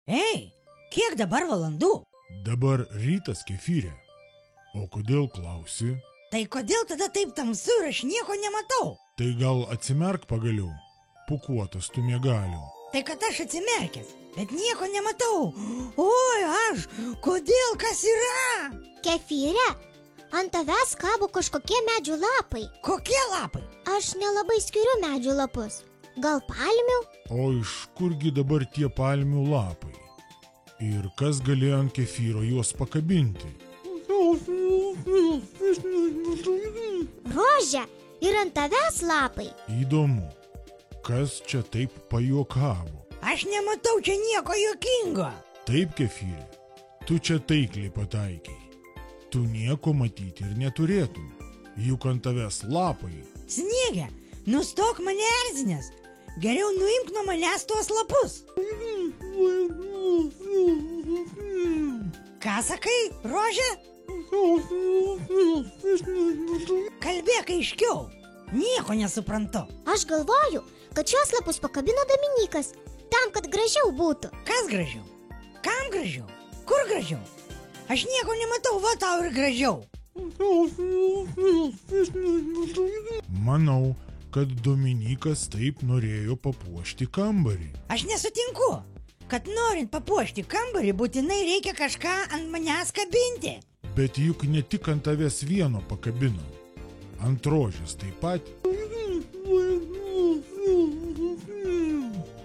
Ei, kiek dabar valandų? Dabar rytas, Kefyre. O kodėl klausi? Tai kodėl tada taip tamsu ir aš nieko nematau? Tai gal atsimerk pagaliau, pūkuotas tu miegalių. Tai kad aš atsimerkęs, bet nieko nematau. Oi, aš, kodėl, kas yra? Kefyre, ant tavęs kabo kažkokie medžių lapai. Kokie lapai? Aš nelabai skiriu medžių lapus. Gal palmių? O iš kurgi dabar tie palmių lapai? Ir kas galėjo ant Kefyro juos pakabinti? Rože, ir ant tavęs lapai. Įdomu, kas čia taip pajuokavo? Aš nematau čia nieko juokingo. Taip, Kefyre, tu čia taikliai pataikiai. Tu nieko matyti ir neturėtum, juk ant tavęs lapai. Sniege, nustok mane erzinęs. Geriau nuimk nuo manęs tuos lapus. Ką sakai, Rože? Kalbėk aiškiau. Nieko nesuprantu. Aš galvoju, kad šios lapus pakabino Dominykas, tam, kad gražiau būtų. Kas gražiau? Kam gražiau? Kur gražiau? Aš nieko nematau, va tau ir gražiau. Manau, kad Dominykas taip norėjo papuošti kambarį. Aš nesutinku, kad norint papuošti kambarį būtinai reikia kažką ant manęs kabinti. Bet juk ne tik ant tavęs vieno pakabino. Ant Rožės taip pat.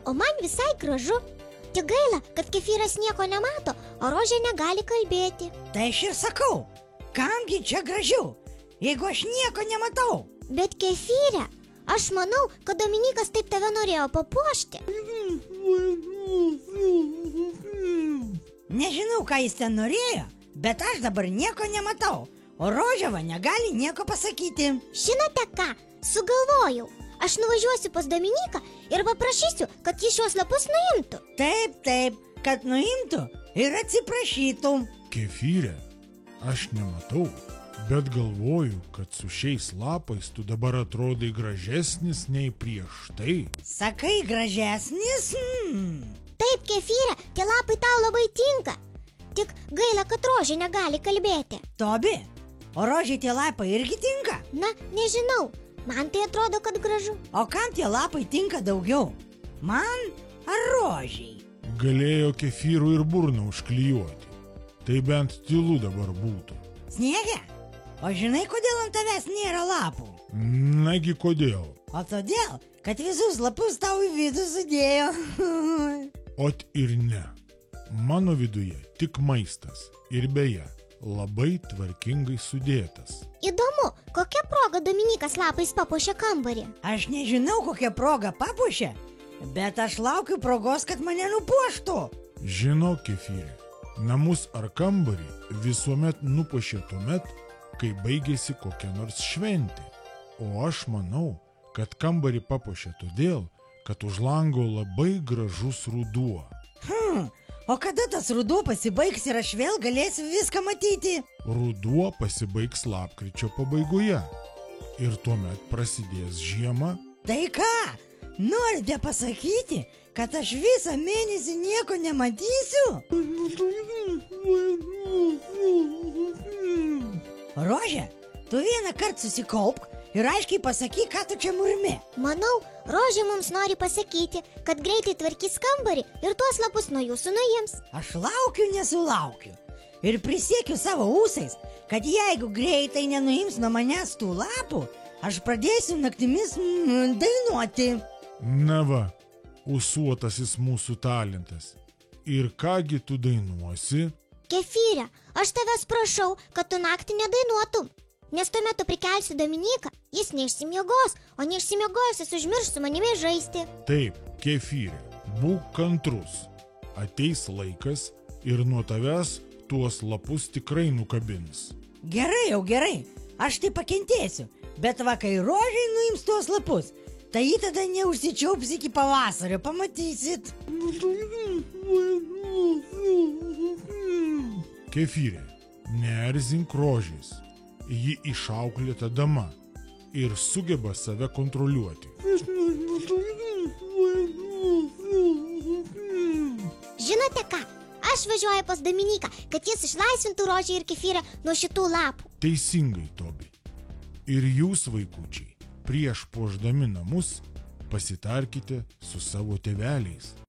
O man visai gražu. Tik gaila, kad Kefyras nieko nemato, o Rožė negali kalbėti. Tai aš ir sakau, kamgi čia gražiau, jeigu aš nieko nematau. Bet Kefyre, aš manau, kad Dominykas taip tave norėjo papuošti. Nežinau, ką jis ten norėjo, bet aš dabar nieko nematau, o Rožėva negali nieko pasakyti. Žinote ką, sugalvojau. Aš nuvažiuosiu pas Dominiką ir paprašysiu, kad jis šios lapus nuimtų. Taip, kad nuimtų ir atsiprašytų. Kefyre, aš nematau, bet galvoju, kad su šiais lapais tu dabar atrodai gražesnis nei prieš tai. Sakai gražesnis? Taip, Kefyre, tie lapai tau labai tinka. Tik gaila, kad Rožė negali kalbėti. Tobi, o Rožei tie lapai irgi tinka? Na, nežinau. Man tai atrodo, kad gražu. O kam tie lapai tinka daugiau? Man ar Rožei? Galėjo Kefyrų ir burną užklijuoti. Tai bent tylu dabar būtų. Sniege, o žinai, kodėl ant tavęs nėra lapų? Nagi kodėl? O todėl, kad visus lapus tau į vidų sudėjo. Ot ir ne. Mano viduje tik maistas. Ir beje, labai tvarkingai sudėtas. Įdomu, kokia proga Dominykas lapais papuošė kambarį. Aš nežinau, kokią progą papuošė, bet aš laukiu progos, kad mane nupuoštų. Žinok, Kefyre, namus ar kambarį visuomet nupuošė tuomet, kai baigėsi kokia nors šventė. O aš manau, kad kambarį papuošė todėl, kad už lango labai gražus ruduo. O kada tas ruduo pasibaigs ir aš vėl galėsiu viską matyti? Ruduo pasibaigs lapkričio pabaigoje. Ir tuomet prasidės žiema. Tai ką? Norite pasakyti, kad aš visą mėnesį nieko nematysiu? Rože, tu vieną kartą susikaupk ir aiškiai pasakyk, ką tu čia murmi. Manau, Rožė mums nori pasakyti, kad greitai tvarkys kambarį ir tuos lapus nuo jūsų nuims. Aš laukiu, nesulaukiu. Ir prisiekiu savo ūsais, kad jeigu greitai nenuims nuo manęs tų lapų, aš pradėsiu naktimis dainuoti. Na va, ūsuotasis mūsų talentas. Ir kągi tu dainuosi? Kefyre, aš tavęs prašau, kad tu naktį nedainuotum. Nes tuo metu prikelsiu Dominiką, jis neišsimiegos, o neišsimiegojęs užmirš su manimi žaisti. Taip, Kefyre, būk kantrus. Ateis laikas ir nuo tavęs tuos lapus tikrai nukabins. Gerai, jau gerai, aš tai pakentėsiu, bet va, kai Rožei nuims tuos lapus, tai jį tada neužsičiaups iki pavasario, pamatysit. Kefyre, neerzink Rožės. Ji išauklėta dama ir sugeba save kontroliuoti. Žinote Žinote ką? Aš važiuoju pas Dominiką, kad jis išlaisvintų Rožę ir Kefyrę nuo šitų lapų. Teisingai, Tobi. Ir jūs, vaikučiai, prieš puošdami namus, pasitarkite su savo tėveliais.